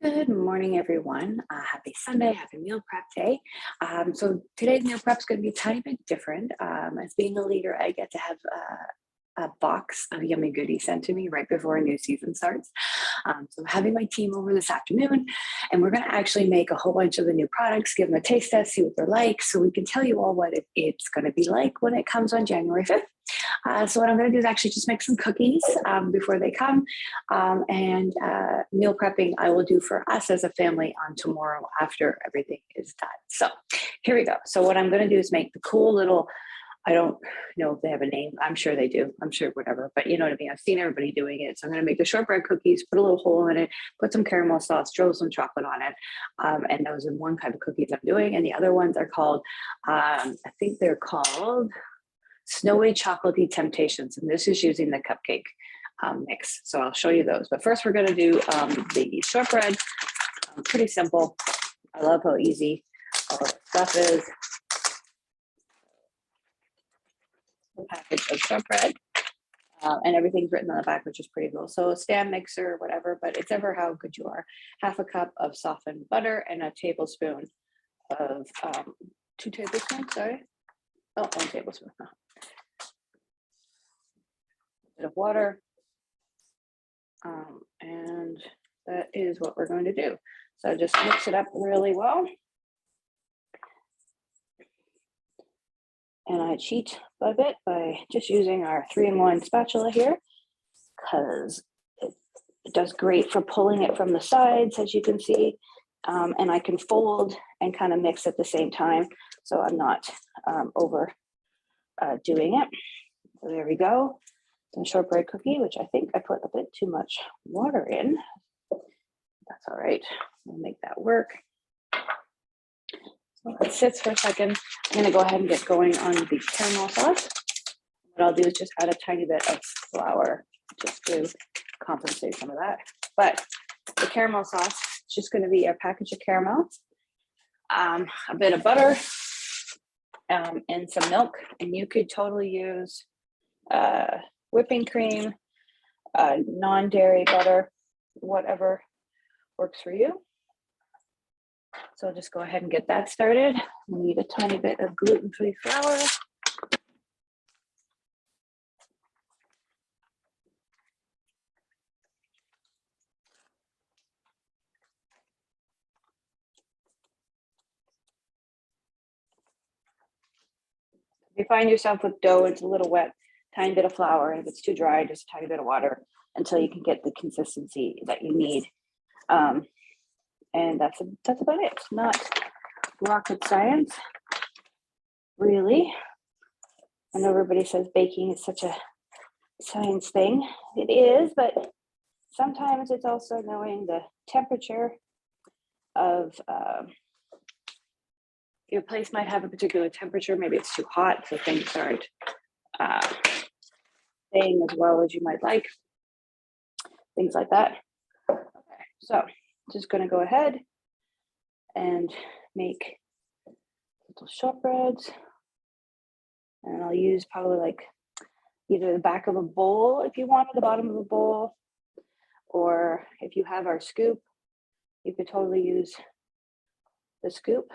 Good morning, everyone. Happy Sunday, happy meal prep day. So today's meal prep is going to be a tiny bit different. As being a leader, I get to have a box of yummy goodies sent to me right before a new season starts. So I'm having my team over this afternoon, and we're going to actually make a whole bunch of the new products, give them a taste test, see what they're like, so we can tell you all what it's going to be like when it comes on January 5th. So what I'm going to do is actually just make some cookies before they come, and meal prepping I will do for us as a family on tomorrow after everything is done. So here we go. So what I'm going to do is make the cool little, I don't know if they have a name. I'm sure they do. I'm sure whatever, but you know what I mean? I've seen everybody doing it. So I'm going to make the shortbread cookies, put a little hole in it, put some caramel sauce, drizzle some chocolate on it. And those are one kind of cookies I'm doing. And the other ones are called, I think they're called Snowy Chocolaty Temptations, and this is using the cupcake mix. So I'll show you those. But first we're going to do the shortbread. Pretty simple. I love how easy all the stuff is. A package of shortbread, and everything's written on the back, which is pretty cool. So a stand mixer, whatever, but it's ever how good you are. Half a cup of softened butter and a tablespoon of 2 tablespoons, sorry. Oh, 1 tablespoon. Bit of water, and that is what we're going to do. So just mix it up really well, and I cheat a bit by just using our 3-in-1 spatula here, because it does great for pulling it from the sides, as you can see, and I can fold and kind of mix at the same time, so I'm not over doing it. So there we go. Some shortbread cookie, which I think I put a bit too much water in. That's all right. We'll make that work. So it sits for a second. I'm going to go ahead and get going on the caramel sauce. What I'll do is just add a tiny bit of flour just to compensate some of that. But the caramel sauce is just going to be a package of caramel, a bit of butter, and some milk. And you could totally use whipping cream, non-dairy butter, whatever works for you. So I'll just go ahead and get that started. We need a tiny bit of gluten-free flour. If you find yourself with dough, it's a little wet, tiny bit of flour. If it's too dry, just a tiny bit of water until you can get the consistency that you need. And that's about it. It's not rocket science, really. I know everybody says baking is such a science thing. It is, but sometimes it's also knowing the temperature of your place might have a particular temperature. Maybe it's too hot, so things aren't staying as well as you might like. Things like that. Okay, so just going to go ahead and make little shortbreads, and I'll use probably like either the back of a bowl if you want, or the bottom of a bowl, or if you have our scoop, you could totally use the scoop.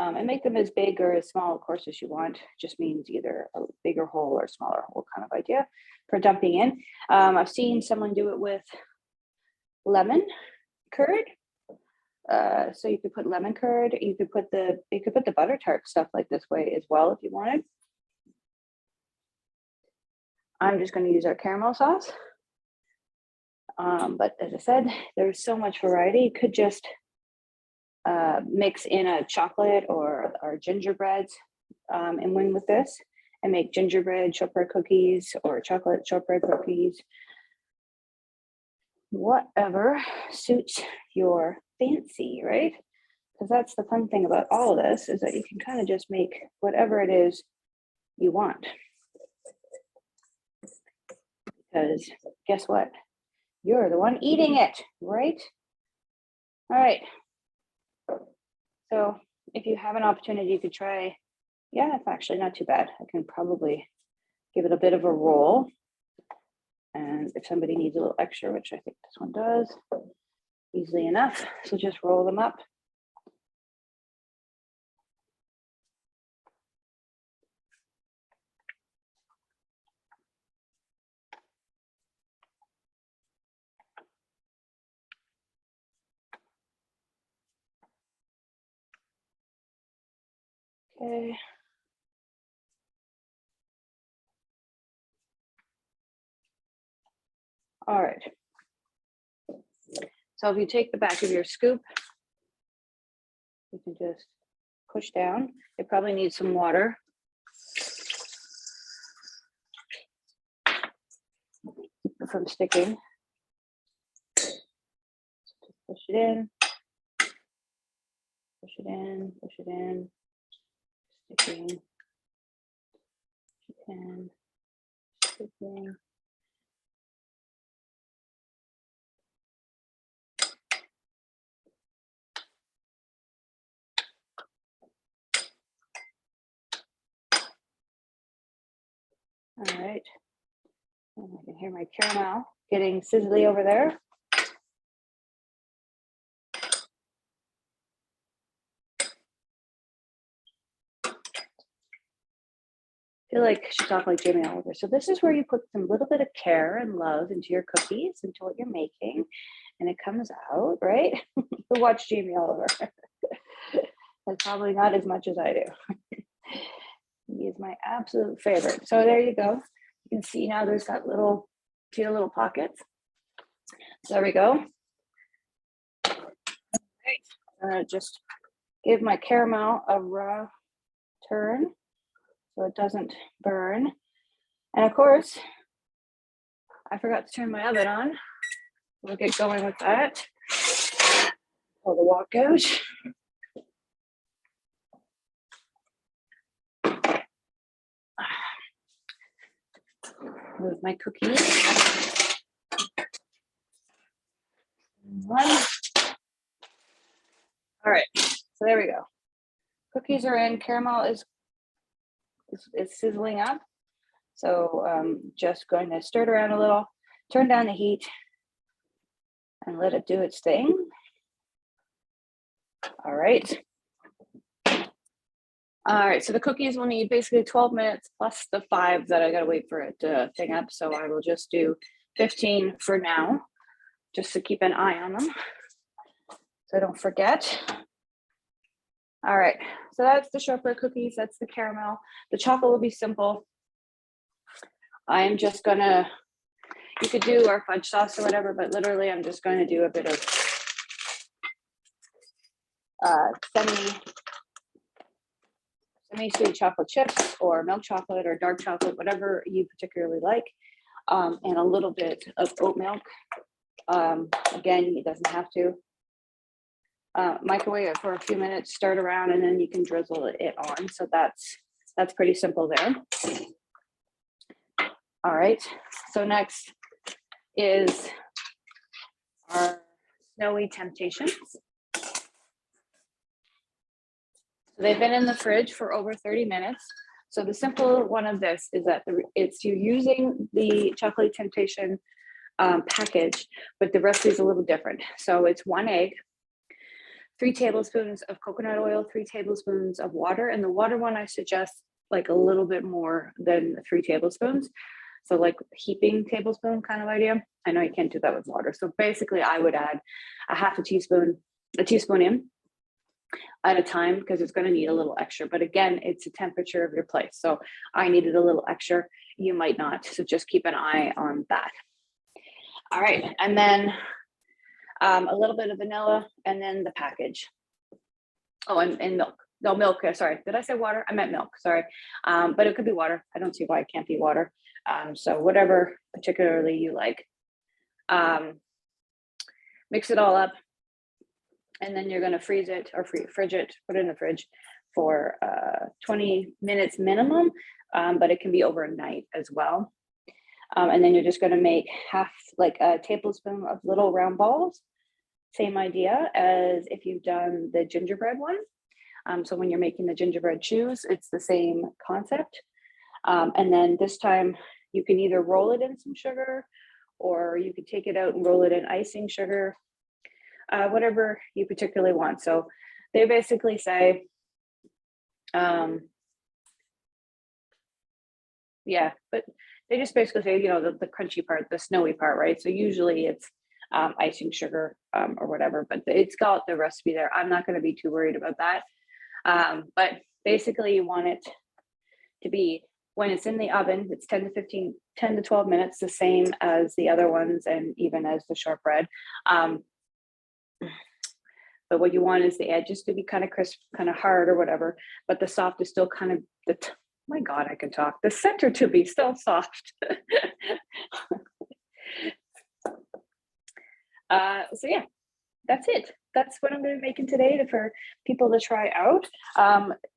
And make them as big or as small, of course, as you want. Just means either a bigger hole or smaller hole kind of idea for dumping in. I've seen someone do it with lemon curd. So you could put lemon curd. You could put the butter tart stuff like this way as well if you wanted. I'm just going to use our caramel sauce. But as I said, there's so much variety. You could just mix in a chocolate or gingerbreads and win with this, and make gingerbread shortbread cookies or chocolate shortbread cookies. Whatever suits your fancy, right? Because that's the fun thing about all of this, is that you can kind of just make whatever it is you want. Because guess what? You're the one eating it, right? All right. So if you have an opportunity, you could try, yeah, it's actually not too bad. I can probably give it a bit of a roll. And if somebody needs a little extra, which I think this one does, easily enough, so just roll them up. Okay. All right. So if you take the back of your scoop, you can just push down. It probably needs some water. Keep it from sticking. Just push it in. Push it in, push it in. Sticking. And sticking. All right. And I can hear my caramel getting sizzly over there. I feel like I should talk like Jamie Oliver. So this is where you put some little bit of care and love into your cookies, into what you're making, and it comes out, right? Who watched Jamie Oliver? That's probably not as much as I do. He is my absolute favorite. So there you go. You can see now there's that little, see the little pockets. So there we go. Right. Just give my caramel a raw turn so it doesn't burn. And of course, I forgot to turn my oven on. We'll get going with that. Pull the wok out. Move my cookies. One. All right, so there we go. Cookies are in, caramel is sizzling up. So just going to stir it around a little, turn down the heat, and let it do its thing. All right. All right, so the cookies will need basically 12 minutes plus the 5 that I gotta wait for it to thing up. So I will just do 15 for now, just to keep an eye on them so I don't forget. All right, so that's the shortbread cookies, that's the caramel. The chocolate will be simple. I am just gonna, you could do our fudge sauce or whatever, but literally I'm just going to do a bit of semi-sweet chocolate chips or milk chocolate or dark chocolate, whatever you particularly like, and a little bit of oat milk. Again, it doesn't have to. Microwave it for a few minutes, stir it around, and then you can drizzle it on. So that's pretty simple there. All right, so next is our snowy temptations. So they've been in the fridge for over 30 minutes. So the simple one of this is that it's you're using the Chocolaty Temptation package, but the recipe is a little different. So it's 1 egg, 3 tablespoons of coconut oil, 3 tablespoons of water. And the water one, I suggest like a little bit more than 3 tablespoons. So like heaping tablespoon kind of idea. I know you can't do that with water. So basically I would add a teaspoon in at a time because it's going to need a little extra. But again, it's the temperature of your place. So I needed a little extra. You might not. So just keep an eye on that. All right. And then a little bit of vanilla and then the package. Oh, and milk. No, milk. Sorry. Did I say water? I meant milk. Sorry. But it could be water. I don't see why it can't be water. So whatever particularly you like. Mix it all up. And then you're going to freeze it or fridge it, put it in the fridge for 20 minutes minimum, but it can be overnight as well. And then you're just going to make half like a tablespoon of little round balls. Same idea as if you've done the gingerbread one. So when you're making the gingerbread chews, it's the same concept. And then this time you can either roll it in some sugar, or you could take it out and roll it in icing sugar, whatever you particularly want. So they basically say, yeah, but they just basically say, the crunchy part, the snowy part, right? So usually it's icing sugar or whatever, but it's got the recipe there. I'm not going to be too worried about that. But basically you want it to be, when it's in the oven, it's 10 to 12 minutes, the same as the other ones and even as the shortbread. But what you want is the edges to be kind of crisp, kind of hard or whatever, but the soft is still kind of my God, I can talk. The center to be still soft. So yeah, that's it. That's what I'm going to be making today for people to try out.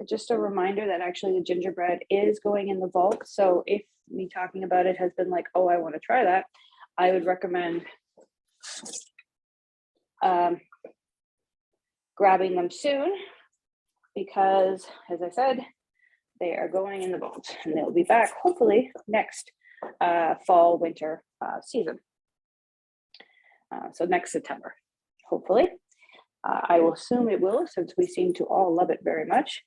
Just a reminder that actually the gingerbread is going in the vault. So if me talking about it has been like, oh, I want to try that, I would recommend grabbing them soon, because as I said, they are going in the vault and they'll be back hopefully next fall, winter season. So next September, hopefully. I will assume it will, since we seem to all love it very much.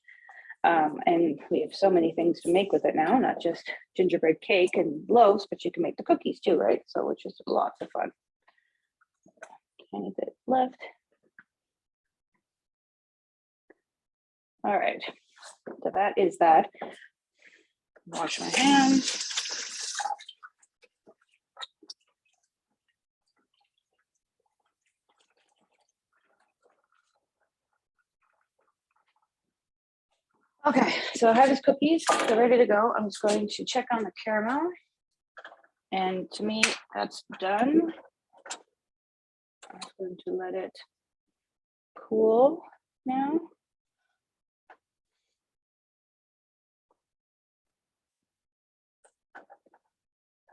And we have so many things to make with it now, not just gingerbread cake and loaves, but you can make the cookies too, right? So which is lots of fun. Tiny bit left. All right, so that is that. Wash my hands. Okay, so I have these cookies, they're ready to go. I'm just going to check on the caramel. And to me, that's done. I'm just going to let it cool now.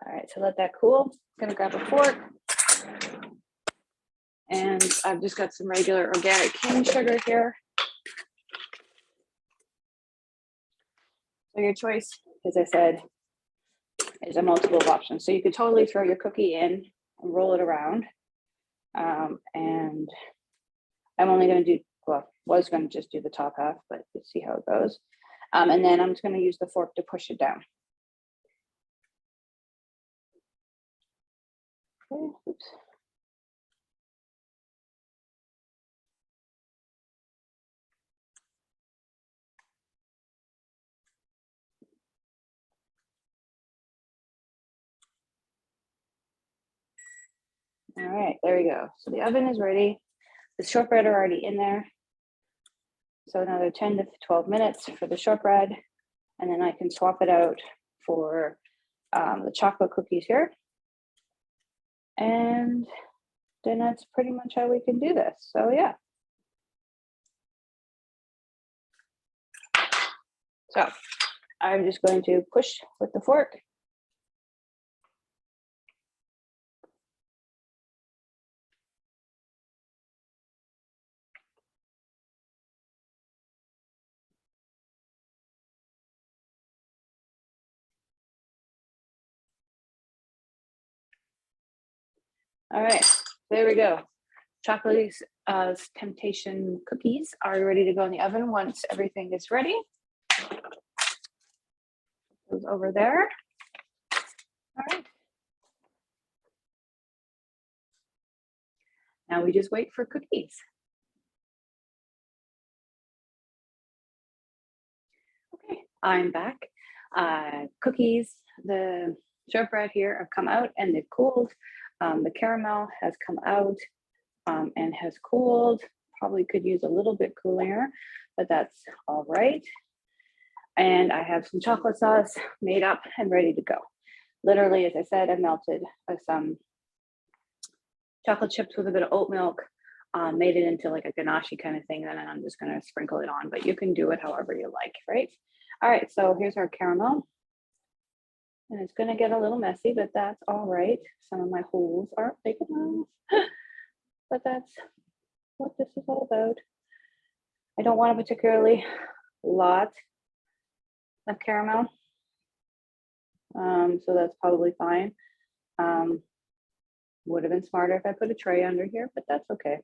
All right, so let that cool. I'm gonna grab a fork. And I've just got some regular organic cane sugar here. So your choice, as I said, is a multiple of options. So you could totally throw your cookie in and roll it around. And I'm only going to do, well, was going to just do the top half, but let's see how it goes. And then I'm just going to use the fork to push it down. Okay, oops. All right, there we go. So the oven is ready. The shortbread are already in there. So another 10 to 12 minutes for the shortbread. And then I can swap it out for the chocolate cookies here. And then that's pretty much how we can do this. So yeah. So I'm just going to push with the fork. All right, there we go. Chocolaty's Temptation cookies are ready to go in the oven once everything is ready. Goes over there. All right. Now we just wait for cookies. Okay, I'm back. Cookies, the shortbread here have come out and they've cooled. The caramel has come out and has cooled. Probably could use a little bit cooler, but that's all right. And I have some chocolate sauce made up and ready to go. Literally, as I said, I melted some chocolate chips with a bit of oat milk, made it into like a ganache kind of thing, and then I'm just gonna sprinkle it on, but you can do it however you like, right? All right, so here's our caramel. And it's gonna get a little messy, but that's all right. Some of my holes aren't big enough, but that's what this is all about. I don't want a particularly lot of caramel. So that's probably fine. Would have been smarter if I put a tray under here, but that's okay.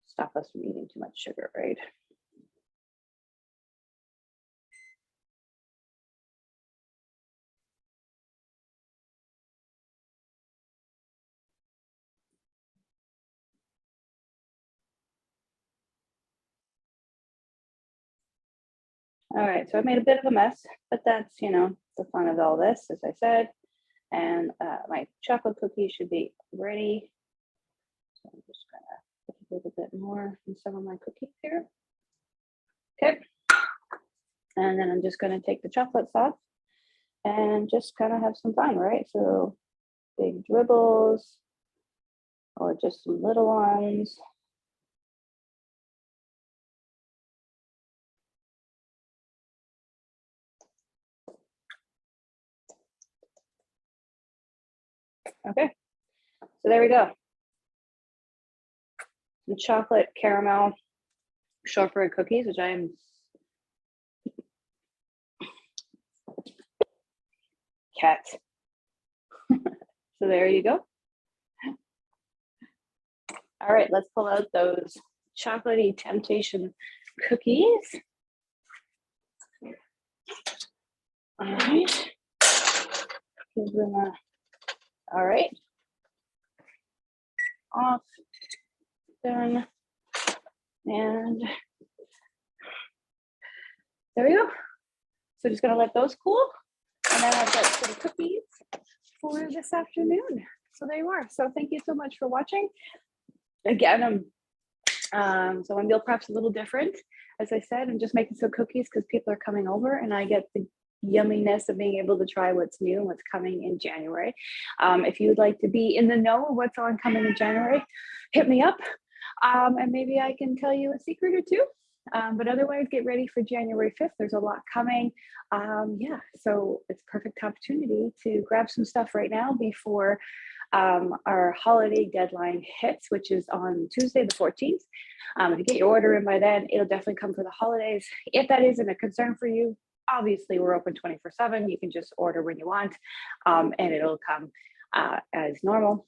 Stop us from eating too much sugar, right? All right, so I made a bit of a mess, but that's, you know, the fun of all this, as I said. And my chocolate cookie should be ready. So I'm just gonna put a little bit more in some of my cookies here. Okay. And then I'm just gonna take the chocolate sauce and just kind of have some fun, right? So big dribbles or just some little ones. Okay, so there we go. Some chocolate caramel shortbread cookies, which I am cat. So there you go. All right, let's pull out those chocolatey temptation cookies. All right. Give them a, all right. Off, done. And there we go. So just gonna let those cool. And then I've got some cookies for this afternoon. So there you are. So thank you so much for watching. Again, so my meal prep's a little different. As I said, I'm just making some cookies because people are coming over and I get the yumminess of being able to try what's new and what's coming in January. If you'd like to be in the know of what's on coming in January, hit me up and maybe I can tell you a secret or two. But otherwise, get ready for January 5th. There's a lot coming. Yeah, so it's a perfect opportunity to grab some stuff right now before our holiday deadline hits, which is on Tuesday, the 14th. If you get your order in by then, it'll definitely come for the holidays. If that isn't a concern for you, obviously we're open 24/7. You can just order when you want and it'll come as normal.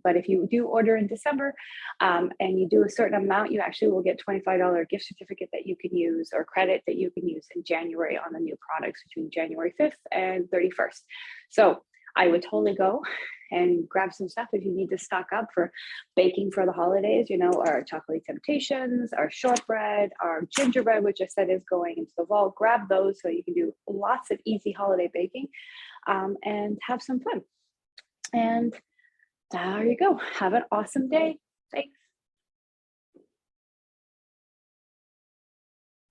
But if you do order in December and you do a certain amount, you actually will get $25 gift certificate that you can use or credit that you can use in January on the new products between January 5th and 31st. So I would totally go and grab some stuff if you need to stock up for baking for the holidays, you know, our chocolate temptations, our shortbread, our gingerbread, which I said is going into the vault. Grab those so you can do lots of easy holiday baking and have some fun. And there you go. Have an awesome day. Thanks.